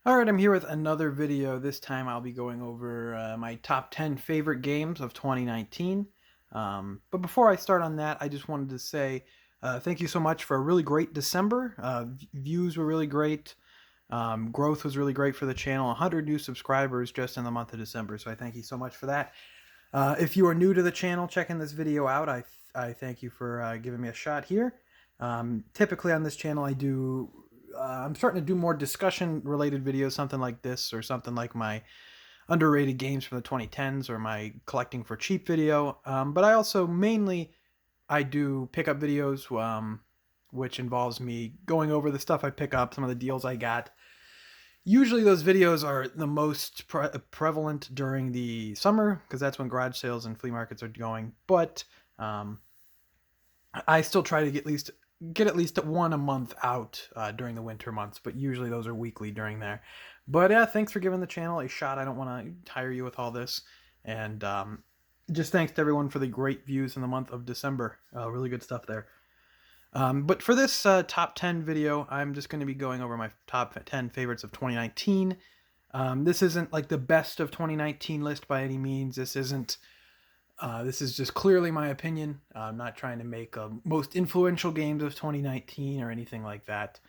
Alright, I'm here with another video. This time I'll be going over my top 10 favorite games of 2019. But before I start on that, I just wanted to say thank you so much for a really great December. Views were really great. Growth was really great for the channel. 100 new subscribers just in the month of December, so I thank you so much for that. If you are new to the channel, checking this video out, I thank you for giving me a shot here. Typically on this channel, I'm starting to do more discussion related videos, something like this, or something like my underrated games from the 2010s, or my collecting for cheap video. But I also I do pickup videos, which involves me going over the stuff I pick up, some of the deals I got. Usually those videos are the most prevalent during the summer, because that's when garage sales and flea markets are going. But um, I still try to get at least one a month out during the winter months, but usually those are weekly during there. But yeah, thanks for giving the channel a shot. I don't want to tire you with all this, and just thanks to everyone for the great views in the month of December. Really good stuff there. But for this top 10 video, I'm just going to be going over my top 10 favorites of 2019. This isn't like the best of 2019 list by any means. This is just clearly my opinion. I'm not trying to make most influential games of 2019 or anything like that.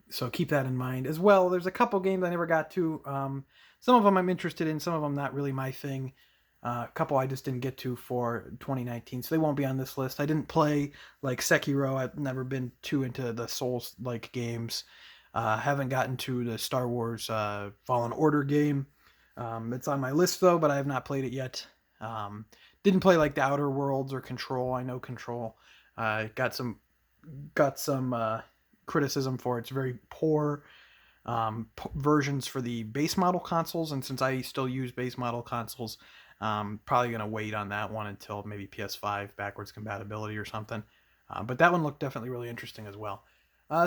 So keep that in mind as well. There's a couple games I never got to. Some of them I'm interested in, some of them not really my thing. A couple I just didn't get to for 2019, so they won't be on this list. I didn't play like Sekiro. I've never been too into the Souls-like games. Haven't gotten to the Star Wars Fallen Order game. It's on my list though, but I have not played it yet. Didn't play like the Outer Worlds or Control. I know Control. Got some criticism for its very poor versions for the base model consoles, and since I still use base model consoles, probably gonna wait on that one until maybe PS5 backwards compatibility or something. But that one looked definitely really interesting as well.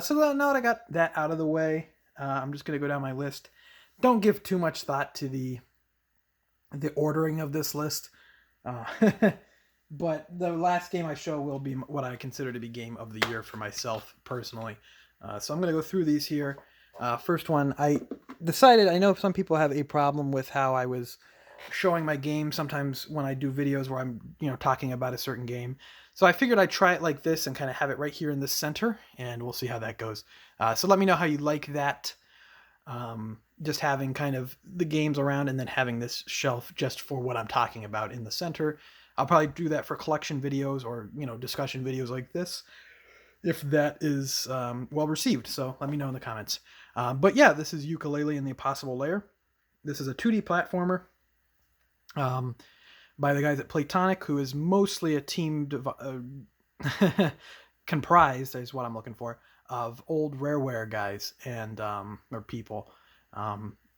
So now that I got that out of the way, I'm just gonna go down my list. Don't give too much thought to the ordering of this list. Uh, but the last game I show will be what I consider to be game of the year for myself personally. So I'm going to go through these here. First one, I decided, I know some people have a problem with how I was showing my game sometimes when I do videos where I'm, talking about a certain game. So I figured I'd try it like this and kind of have it right here in the center, and we'll see how that goes. So let me know how you like that. Just having kind of the games around and then having this shelf just for what I'm talking about in the center. I'll probably do that for collection videos or, discussion videos like this, if that is well received. So let me know in the comments. But yeah, this is Ukulele in the Impossible Lair. This is a 2D platformer by the guys at Platonic, who is mostly a team comprised, is what I'm looking for, of old Rareware guys and or people.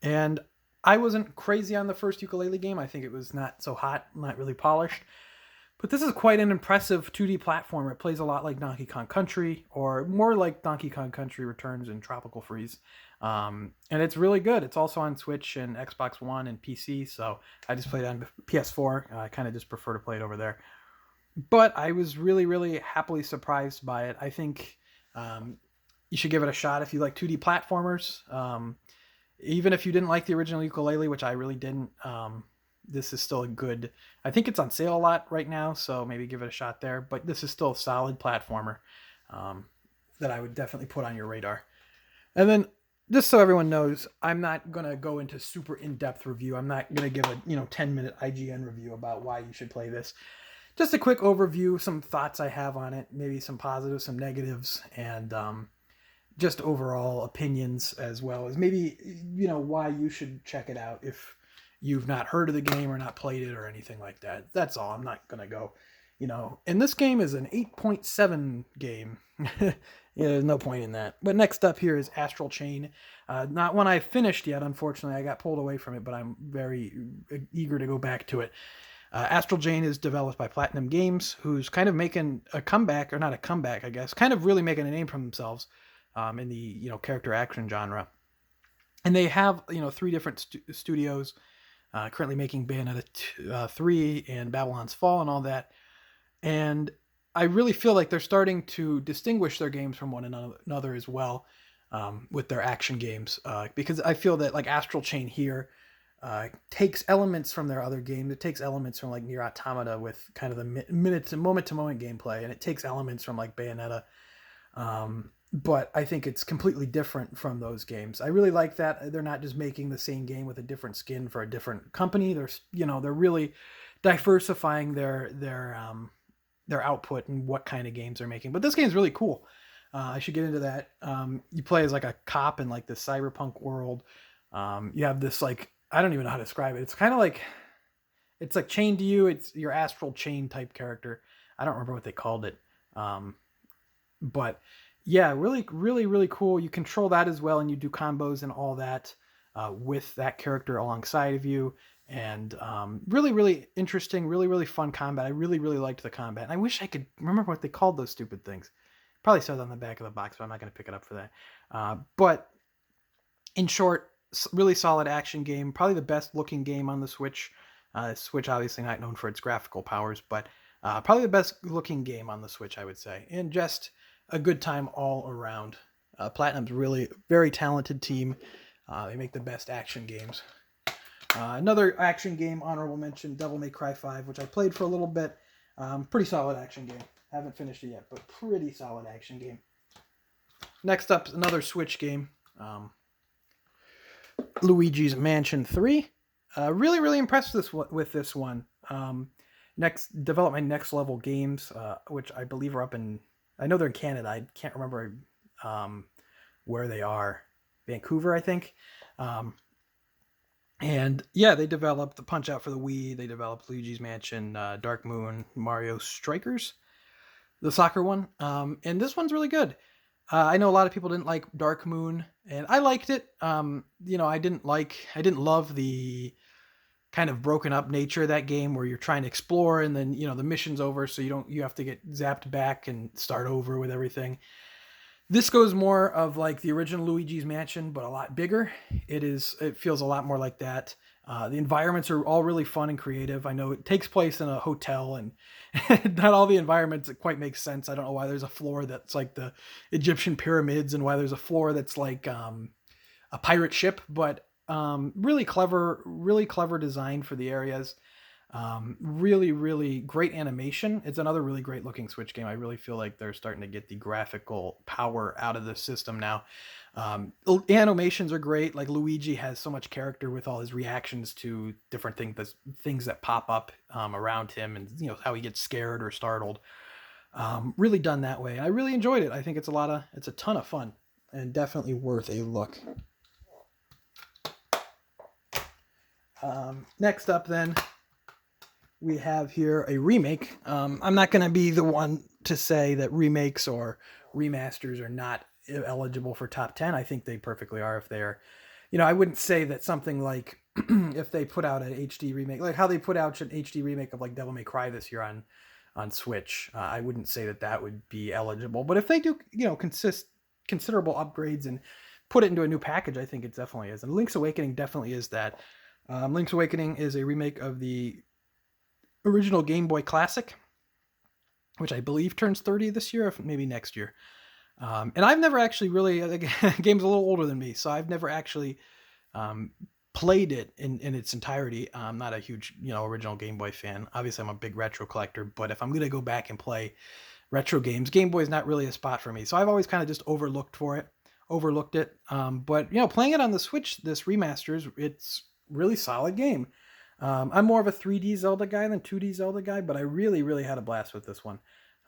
And I wasn't crazy on the first Ukulele game. I think it was not so hot, not really polished. But this is quite an impressive 2D platformer. It plays a lot like Donkey Kong Country, or more like Donkey Kong Country Returns and Tropical Freeze. And it's really good. It's also on Switch and Xbox One and PC, so I just played on PS4. I kind of just prefer to play it over there. But I was really, really happily surprised by it. I think you should give it a shot if you like 2D platformers. Even if you didn't like the original Ukulele, which I really didn't, this is still a good... I think it's on sale a lot right now, so maybe give it a shot there. But this is still a solid platformer that I would definitely put on your radar. And then, just so everyone knows, I'm not going to go into super in-depth review. I'm not going to give a 10-minute IGN review about why you should play this. Just a quick overview, some thoughts I have on it, maybe some positives, some negatives, and just overall opinions, as well as maybe, why you should check it out if you've not heard of the game or not played it or anything like that. That's all. I'm not going to go, and this game is an 8.7 game. Yeah, there's no point in that. But next up here is Astral Chain. Not one I finished yet, unfortunately. I got pulled away from it, but I'm very eager to go back to it. Astral Chain is developed by Platinum Games, who's kind of making a comeback, or not a comeback, I guess, kind of really making a name for themselves in the character action genre. And they have 3 different studios currently making Bayonetta 3 and Babylon's Fall and all that. And I really feel like they're starting to distinguish their games from one another as well. with their action games, because I feel that like Astral Chain here takes elements from their other games. It takes elements from like Nier Automata with kind of the minute to moment gameplay, and it takes elements from like Bayonetta. But I think it's completely different from those games. I really like that they're not just making the same game with a different skin for a different company. They're really diversifying their output and what kind of games they're making. But this game's really cool. I should get into that. You play as like a cop in like this cyberpunk world. You have this like, I don't even know how to describe it. It's kind of like, it's like chained to you. It's your astral chain type character. I don't remember what they called it. But yeah, really, really, really cool. You control that as well, and you do combos and all that with that character alongside of you. And really, really interesting, really, really fun combat. I really, really liked the combat. And I wish I could remember what they called those stupid things. Probably says on the back of the box, but I'm not going to pick it up for that. But in short, really solid action game. Probably the best looking game on the Switch. Switch obviously not known for its graphical powers, but probably the best looking game on the Switch, I would say. And just a good time all around. Platinum's really very talented team. They make the best action games. Another action game, honorable mention, Devil May Cry 5, which I played for a little bit. Pretty solid action game. Haven't finished it yet, but pretty solid action game. Next up, another Switch game. Luigis Mansion 3. Really, really impressed with this one. Develop my Next Level Games, which I believe are up in... I know they're in Canada. I can't remember where they are. Vancouver, I think. And yeah, they developed the Punch-Out for the Wii. They developed Luigi's Mansion, Dark Moon, Mario Strikers, the soccer one. And this one's really good. I know a lot of people didn't like Dark Moon, and I liked it. I didn't love the kind of broken up nature of that game where you're trying to explore and then, the mission's over. So you have to get zapped back and start over with everything. This goes more of like the original Luigi's Mansion, but a lot bigger. It feels a lot more like that. The environments are all really fun and creative. I know it takes place in a hotel, and not all the environments quite make sense. I don't know why there's a floor that's like the Egyptian pyramids and why there's a floor that's like a pirate ship, but really clever design for the areas. Really, really great animation. It's another really great looking Switch game. I really feel like they're starting to get the graphical power out of the system now. Animations are great. Like Luigi has so much character with all his reactions to different things that pop up around him, and how he gets scared or startled. Really done that way. I really enjoyed it. I think it's a ton of fun and definitely worth a look. Next up then, we have here a remake. I'm not going to be the one to say that remakes or remasters are not eligible for top 10. I think they perfectly are if they're, I wouldn't say that something like if they put out an HD remake, like how they put out an HD remake of like Devil May Cry this year on Switch, I wouldn't say that would be eligible. But if they do, considerable upgrades and put it into a new package, I think it definitely is. And Link's Awakening definitely is that. Link's Awakening is a remake of the original Game Boy Classic, which I believe turns 30 this year, or maybe next year. And I've never actually really, the game's a little older than me, so I've never actually played it in its entirety. I'm not a huge, original Game Boy fan. Obviously, I'm a big retro collector, but if I'm going to go back and play retro games, Game Boy is not really a spot for me. So I've always kind of just overlooked it. But, playing it on the Switch, this remasters, it's really solid game. I'm more of a 3D Zelda guy than 2D Zelda guy, but I really, really had a blast with this one.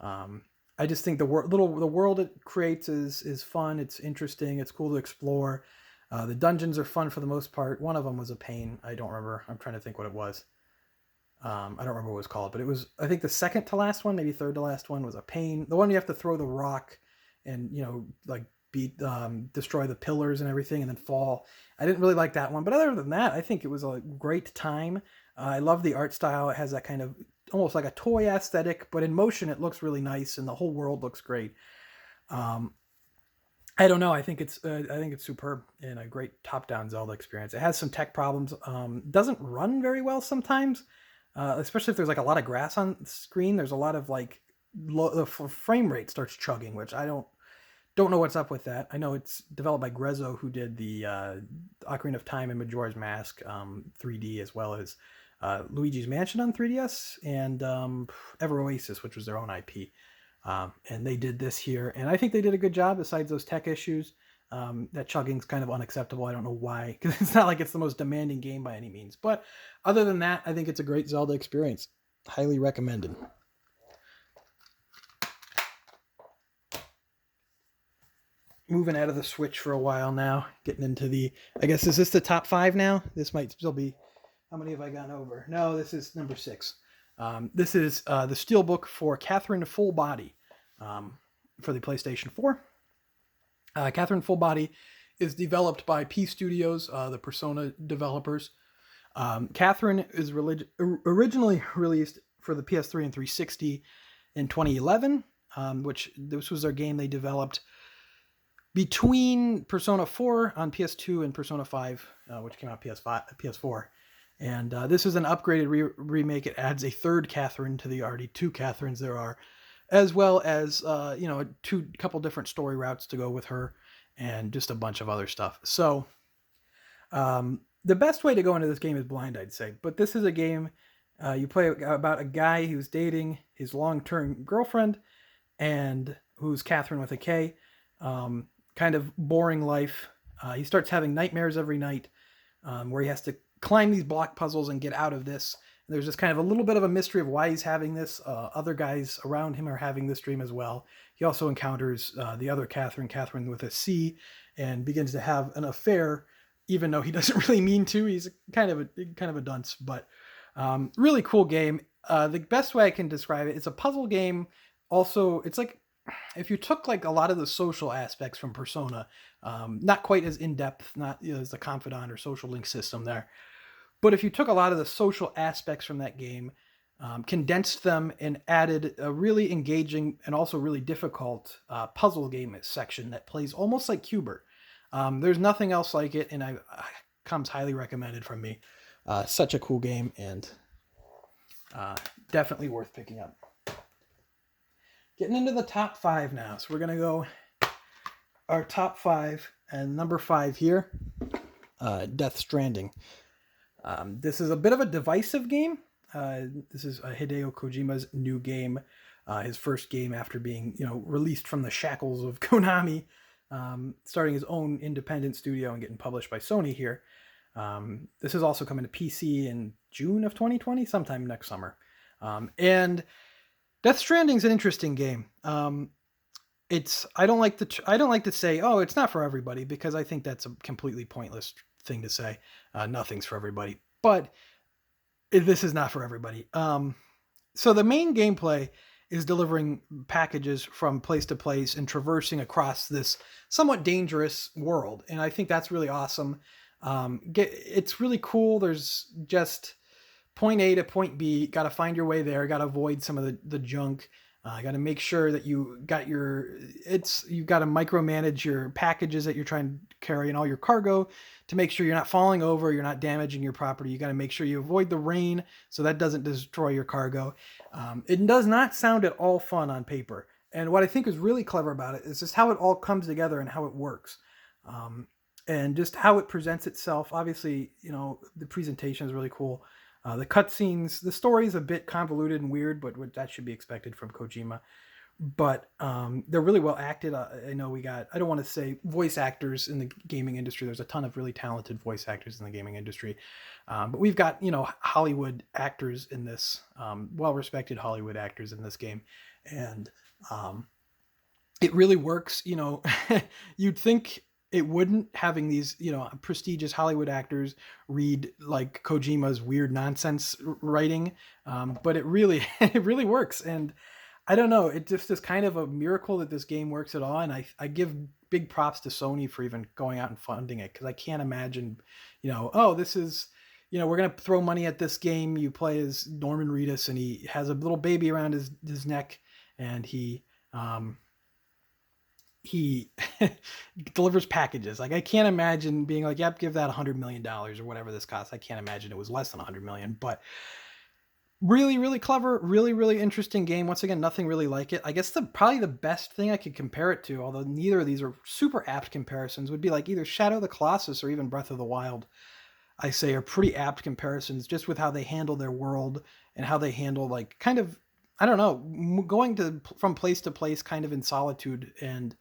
I just think the world it creates is fun. It's interesting. It's cool to explore. The dungeons are fun for the most part. One of them was a pain. I don't remember. I'm trying to think what it was. I don't remember what it was called, but it was, I think the second to last one, maybe third to last one was a pain. The one you have to throw the rock and, destroy the pillars and everything and then fall. I didn't really like that one, but other than that, I think it was a great time. I love the art style. It has that kind of almost like a toy aesthetic, but in motion it looks really nice and the whole world looks great. I don't know. I think it's superb and a great top-down Zelda experience. It has some tech problems. Doesn't run very well sometimes, especially if there's like a lot of grass on the screen. There's a lot of like the frame rate starts chugging, which I don't Don't know what's up with that. I know it's developed by Grezzo, who did the Ocarina of Time and Majora's Mask 3D, as well as Luigi's Mansion on 3DS, and Ever Oasis, which was their own IP. And they did this here, and I think they did a good job, besides those tech issues. That chugging's kind of unacceptable. I don't know why, because it's not like it's the most demanding game by any means. But other than that, I think it's a great Zelda experience. Highly recommended. Moving out of the Switch for a while now, getting into the, I guess, is this the top 5 now? This might still be, how many have I gone over? No, this is number 6. This is the Steelbook for Katherine Full Body for the PlayStation 4. Katherine Full Body is developed by P Studios, the Persona developers. Katherine is originally released for the PS3 and 360 in 2011, which this was their game they developed between Persona 4 on PS2 and Persona 5, which came out PS4. And this is an upgraded remake. It adds a third Katherine to the already 2 Katherines there are, as well as couple different story routes to go with her, and just a bunch of other stuff. So the best way to go into this game is blind, I'd say. But this is a game you play about a guy who's dating his long-term girlfriend, and who's Katherine with a K. Kind of boring life. He starts having nightmares every night, where he has to climb these block puzzles and get out of this. And there's just kind of a little bit of a mystery of why he's having this. Other guys around him are having this dream as well. He also encounters the other Katherine with a C, and begins to have an affair, even though he doesn't really mean to. He's kind of a dunce, but really cool game. The best way I can describe it, it's a puzzle game. Also, it's like if you took like a lot of the social aspects from Persona, not quite as in-depth, not as the confidant or social link system there, but if you took a lot of the social aspects from that game, condensed them, and added a really engaging and also really difficult puzzle game section that plays almost like Cuber. There's nothing else like it, and comes highly recommended from me. Such a cool game, and definitely worth picking up. Getting into the top 5 now. So we're going to go our top 5, and number 5 here, Death Stranding. This is a bit of a divisive game. This is Hideo Kojima's new game, his first game after being, released from the shackles of Konami, starting his own independent studio and getting published by Sony here. This is also coming to PC in June of 2020, sometime next summer. And Death Stranding's an interesting game. I don't like to say, oh, it's not for everybody, because I think that's a completely pointless thing to say. Nothing's for everybody, but this is not for everybody. So the main gameplay is delivering packages from place to place and traversing across this somewhat dangerous world, and I think that's really awesome. It's really cool. There's just point A to point B, got to find your way there, got to avoid some of the junk. Got to make sure that you got you've got to micromanage your packages that you're trying to carry and all your cargo to make sure you're not falling over, you're not damaging your property. You got to make sure you avoid the rain so that doesn't destroy your cargo. It does not sound at all fun on paper. And what I think is really clever about it is just how it all comes together and how it works. And just how it presents itself. Obviously, the presentation is really cool. The cutscenes, the story is a bit convoluted and weird, but that should be expected from Kojima. But they're really well acted. I know I don't want to say voice actors in the gaming industry. There's a ton of really talented voice actors in the gaming industry. But we've got, Hollywood actors in this, well-respected Hollywood actors in this game. And it really works. You'd think it wouldn't, having these, prestigious Hollywood actors read like Kojima's weird nonsense writing. But it really works. And I don't know, it just is kind of a miracle that this game works at all. And I give big props to Sony for even going out and funding it. Cause I can't imagine, this is, we're going to throw money at this game. You play as Norman Reedus, and he has a little baby around his neck, and he delivers packages. Like, I can't imagine being like, yep, give that $100 million or whatever this costs. I can't imagine it was less than $100 million, but Really, really clever, really, really interesting game. Once again, nothing really like it. I guess probably the best thing I could compare it to, although neither of these are super apt comparisons, would be like either Shadow of the Colossus or even Breath of the Wild. I say are pretty apt comparisons just with how they handle their world and how they handle like kind of, I don't know, going to from place to place kind of in solitude and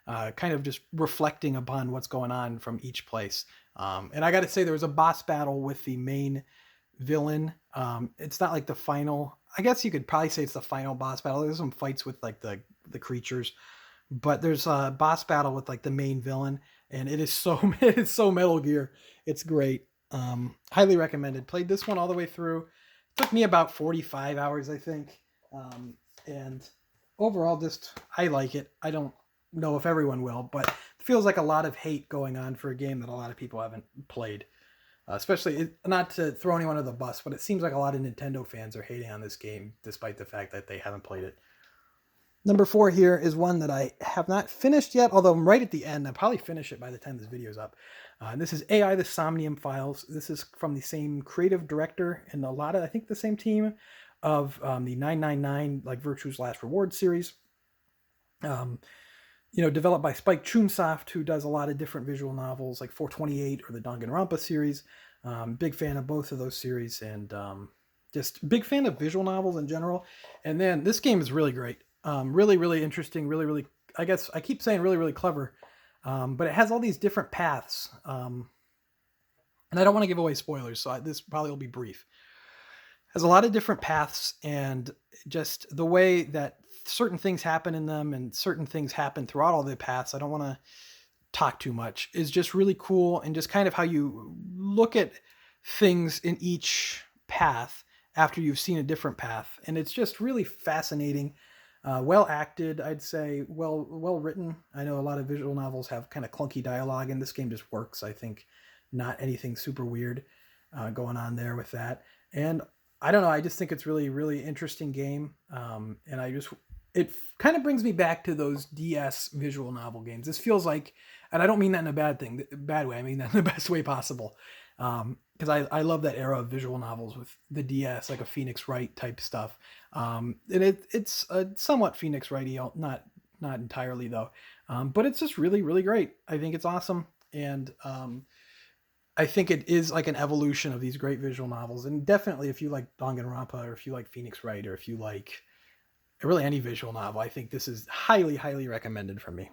kind of just reflecting upon what's going on from each place. And I got to say, there was a boss battle with the main villain. It's not like the final. I guess you could probably say it's the final boss battle. There's some fights with like the creatures, but there's a boss battle with like the main villain, and it is so it's so Metal Gear. It's great. Highly recommended. Played this one all the way through. It took me about 45 hours, I think. And overall, just I like it. I don't know if everyone will, but it feels like a lot of hate going on for a game that a lot of people haven't played. Especially, not to throw anyone under the bus, but it seems like a lot of Nintendo fans are hating on this game, despite the fact that they haven't played it. Number 4 here is one that I have not finished yet, although I'm right at the end. I'll probably finish it by the time this video is up. This is AI, the Somanium Files. This is from the same creative director and a lot of, I think, the same team of the 999, like Virtue's Last Reward series. Developed by Spike Chunsoft, who does a lot of different visual novels like 428 or the Danganronpa series. Big fan of both of those series, and just big fan of visual novels in general. And then this game is really great. Really, really interesting. Really, really, I guess I keep saying really, really clever. But it has all these different paths. And I don't want to give away spoilers, so this probably will be brief. It has a lot of different paths, and just the way that certain things happen in them and certain things happen throughout all the paths, I don't want to talk too much, is just really cool, and just kind of how you look at things in each path after you've seen a different path. And it's just really fascinating. Well acted, I'd say. Well written. I know a lot of visual novels have kind of clunky dialogue, and this game just works. I think not anything super weird going on there with that. And I don't know. I just think it's really, really interesting game. And it kind of brings me back to those DS visual novel games. This feels like, and I don't mean that in a bad way. I mean that in the best way possible. Because I love that era of visual novels with the DS, like a Phoenix Wright type stuff. And it's somewhat Phoenix Wright-y, not entirely though. But it's just really, really great. I think it's awesome. And I think it is like an evolution of these great visual novels. And definitely if you like Danganronpa, or if you like Phoenix Wright, or if you like really any visual novel, I think this is highly, highly recommended from me.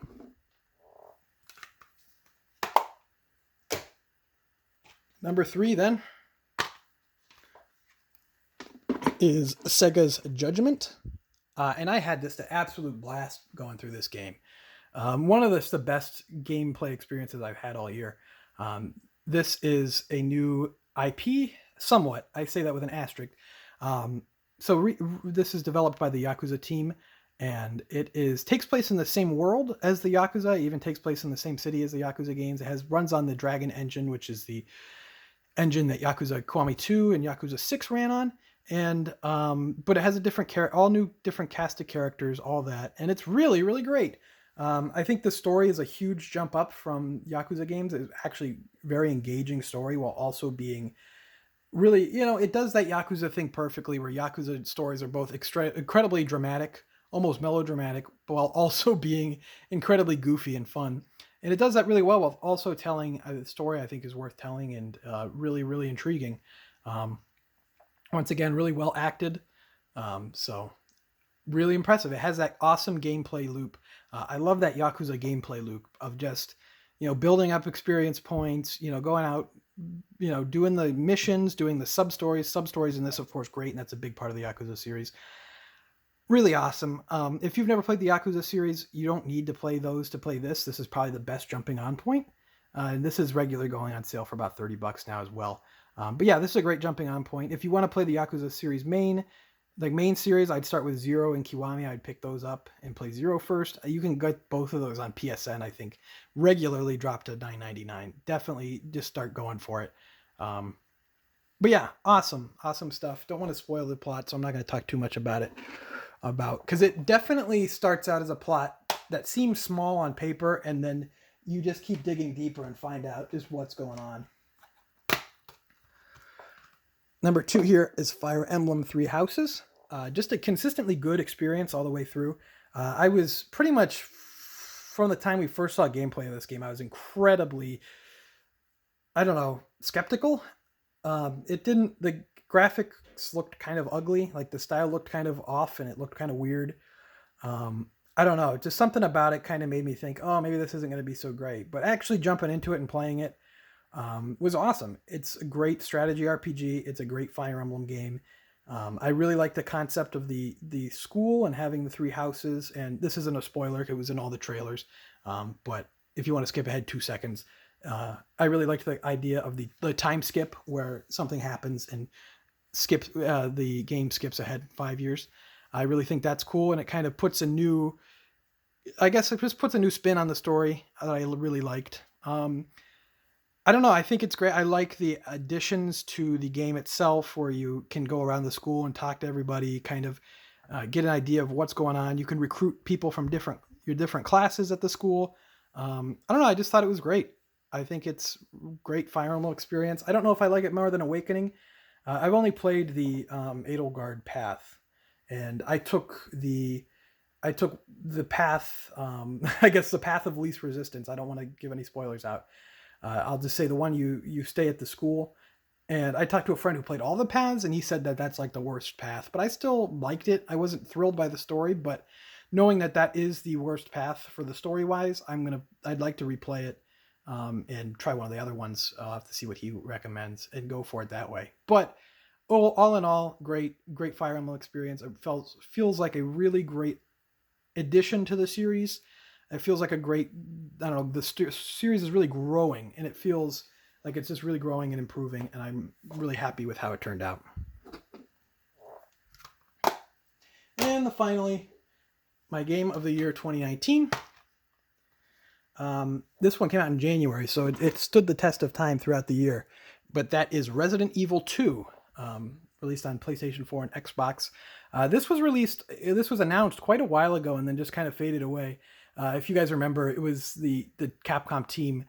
Number 3 then is Sega's Judgement. And I had just an absolute blast going through this game. One of the best gameplay experiences I've had all year. This is a new IP, somewhat. I say that with an asterisk. This is developed by the Yakuza team, and it takes place in the same world as the Yakuza. It even takes place in the same city as the Yakuza games. It runs on the Dragon engine, which is the engine that Yakuza Kiwami 2 and Yakuza 6 ran on. And but it has a different all new different cast of characters, all that, and it's really, really great. I think the story is a huge jump up from Yakuza games. It's actually very engaging story, while also being really, it does that Yakuza thing perfectly, where Yakuza stories are both incredibly dramatic, almost melodramatic, while also being incredibly goofy and fun. And it does that really well, while also telling a story I think is worth telling, and really, really intriguing. Once again, really well acted. So really impressive. It has that awesome gameplay loop. I love that Yakuza gameplay loop of just, building up experience points, going out, doing the missions, doing the sub-stories. Sub-stories in this, of course, great, and that's a big part of the Yakuza series. Really awesome. If you've never played the Yakuza series, you don't need to play those to play this. This is probably the best jumping on point. And this is regularly going on sale for about $30 now as well. But yeah, this is a great jumping on point. If you want to play the Yakuza series main series, I'd start with Zero and Kiwami. I'd pick those up and play Zero first. You can get both of those on PSN, I think. Regularly drop to $9.99. Definitely just start going for it. But yeah, awesome stuff. Don't want to spoil the plot, so I'm not going to talk too much about it. Because it definitely starts out as a plot that seems small on paper, and then you just keep digging deeper and find out just what's going on. Number 2 here is Fire Emblem Three Houses. Just a consistently good experience all the way through. I was pretty much, from the time we first saw gameplay of this game, I was incredibly, I don't know, skeptical. It didn't, the graphics looked kind of ugly, like the style looked kind of off and it looked kind of weird. I don't know, just something about it kind of made me think, oh, maybe this isn't going to be so great. But actually jumping into it and playing it was awesome. It's a great strategy RPG. It's a great Fire Emblem game. I really like the concept of the school and having the three houses. And this isn't a spoiler; it was in all the trailers. But if you want to skip ahead 2 seconds, I really liked the idea of the time skip where something happens and skips the game skips ahead 5 years. I really think that's cool, and it kind of puts a new, I guess it just puts a new spin on the story that I really liked. I don't know. I think it's great. I like the additions to the game itself, where you can go around the school and talk to everybody, kind of get an idea of what's going on. You can recruit people from your different classes at the school. I don't know. I just thought it was great. I think it's great Fire Emblem experience. I don't know if I like it more than Awakening. I've only played the Edelgard path, and I took the path. I guess the path of least resistance. I don't want to give any spoilers out. I'll just say the one you stay at the school. And I talked to a friend who played all the paths, and he said that that's like the worst path. But I still liked it. I wasn't thrilled by the story, but knowing that that is the worst path for the story wise, I'd like to replay it and try one of the other ones. I'll have to see what he recommends and go for it that way. But all in all, great Fire Emblem experience. It feels like a really great addition to the series. It feels like a great, I don't know, the series is really growing, and it feels like it's just really growing and improving, and I'm really happy with how it turned out. And finally, my game of the year 2019. This one came out in January, so it stood the test of time throughout the year. But that is Resident Evil 2, released on PlayStation 4 and Xbox. This was announced quite a while ago and then just kind of faded away. If you guys remember, it was the Capcom team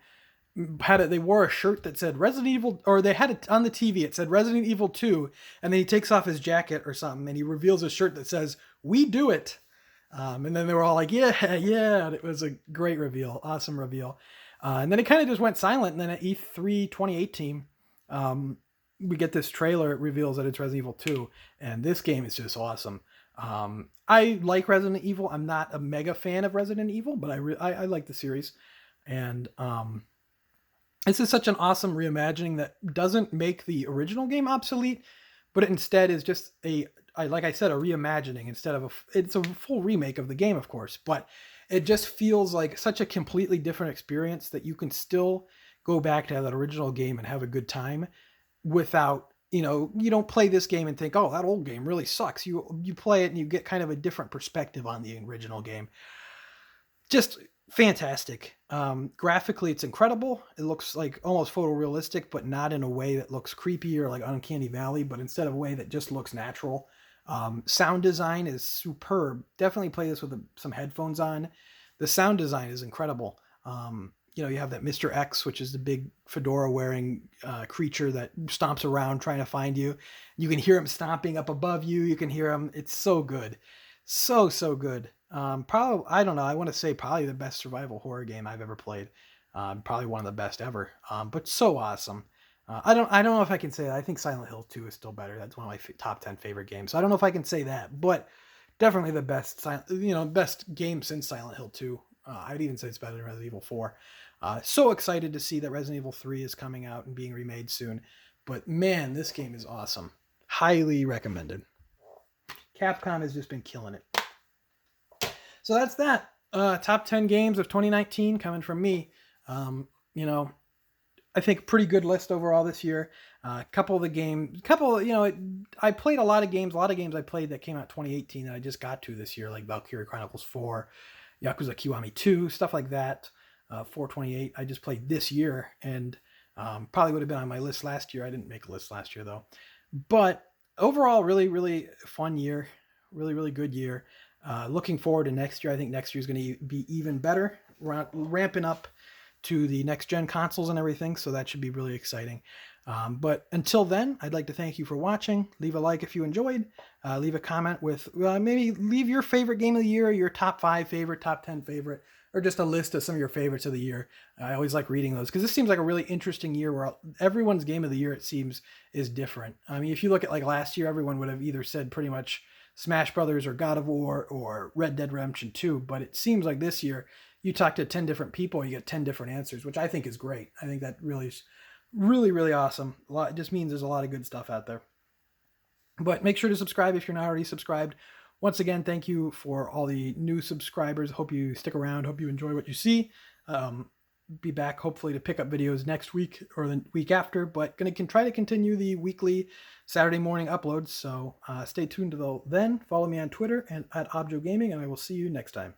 they wore a shirt that said Resident Evil, or they had it on the TV. It said Resident Evil 2, and then he takes off his jacket or something, and he reveals a shirt that says "We do it." And then they were all like, "Yeah, yeah!" And it was a great reveal, awesome reveal. And then it kind of just went silent. And then at E3 2018, we get this trailer. It reveals that it's Resident Evil 2, and this game is just awesome. I like Resident Evil. I'm not a mega fan of Resident Evil, but I like the series, and this is such an awesome reimagining that doesn't make the original game obsolete, but it instead is just like I said, a reimagining instead of it's a full remake of the game, of course, but it just feels like such a completely different experience that you can still go back to that original game and have a good time without, you don't play this game and think, oh, that old game really sucks. You play it and you get kind of a different perspective on the original game. Just fantastic. Graphically, it's incredible. It looks like almost photorealistic, but not in a way that looks creepy or like Uncanny Valley, but instead of a way that just looks natural. Sound design is superb. Definitely play this with some headphones on. The sound design is incredible. You have that Mr. X, which is the big fedora wearing creature that stomps around trying to find you. You can hear him stomping up above you. You can hear him. It's so good. So good. Probably, I don't know. I want to say probably the best survival horror game I've ever played. Probably one of the best ever. But so awesome. I don't know if I can say that. I think Silent Hill 2 is still better. That's one of my top 10 favorite games. So I don't know if I can say that, but definitely the best, best game since Silent Hill 2. I'd even say it's better than Resident Evil 4. So excited to see that Resident Evil 3 is coming out and being remade soon. But man, this game is awesome. Highly recommended. Capcom has just been killing it. So that's that. Top 10 games of 2019 coming from me. I think pretty good list overall this year. I played a lot of games I played that came out 2018 that I just got to this year, like Valkyria Chronicles 4, Yakuza Kiwami 2, stuff like that. 428 I just played this year, and probably would have been on my list last year. I didn't make a list last year though. But overall, really, really fun year. Really, really good year. Looking forward to next year. I think next year is going to be even better. We're ramping up to the next gen consoles and everything, so that should be really exciting. But until then, I'd like to thank you for watching. Leave a like if you enjoyed. Leave a comment with maybe leave your favorite game of the year, your top 5 favorite, top 10 favorite, or just a list of some of your favorites of the year. I always like reading those because this seems like a really interesting year where everyone's game of the year, it seems, is different. I mean, if you look at like last year, everyone would have either said pretty much Smash Brothers or God of War or Red Dead Redemption 2, but it seems like this year you talk to 10 different people, you get 10 different answers, which I think is great. I think that really is really, really awesome. It just means there's a lot of good stuff out there. But make sure to subscribe if you're not already subscribed. Once again, thank you for all the new subscribers. Hope you stick around. Hope you enjoy what you see. Be back hopefully to pick up videos next week or the week after, but going to try to continue the weekly Saturday morning uploads. So stay tuned to then. Follow me on Twitter and at Objo Gaming, and I will see you next time.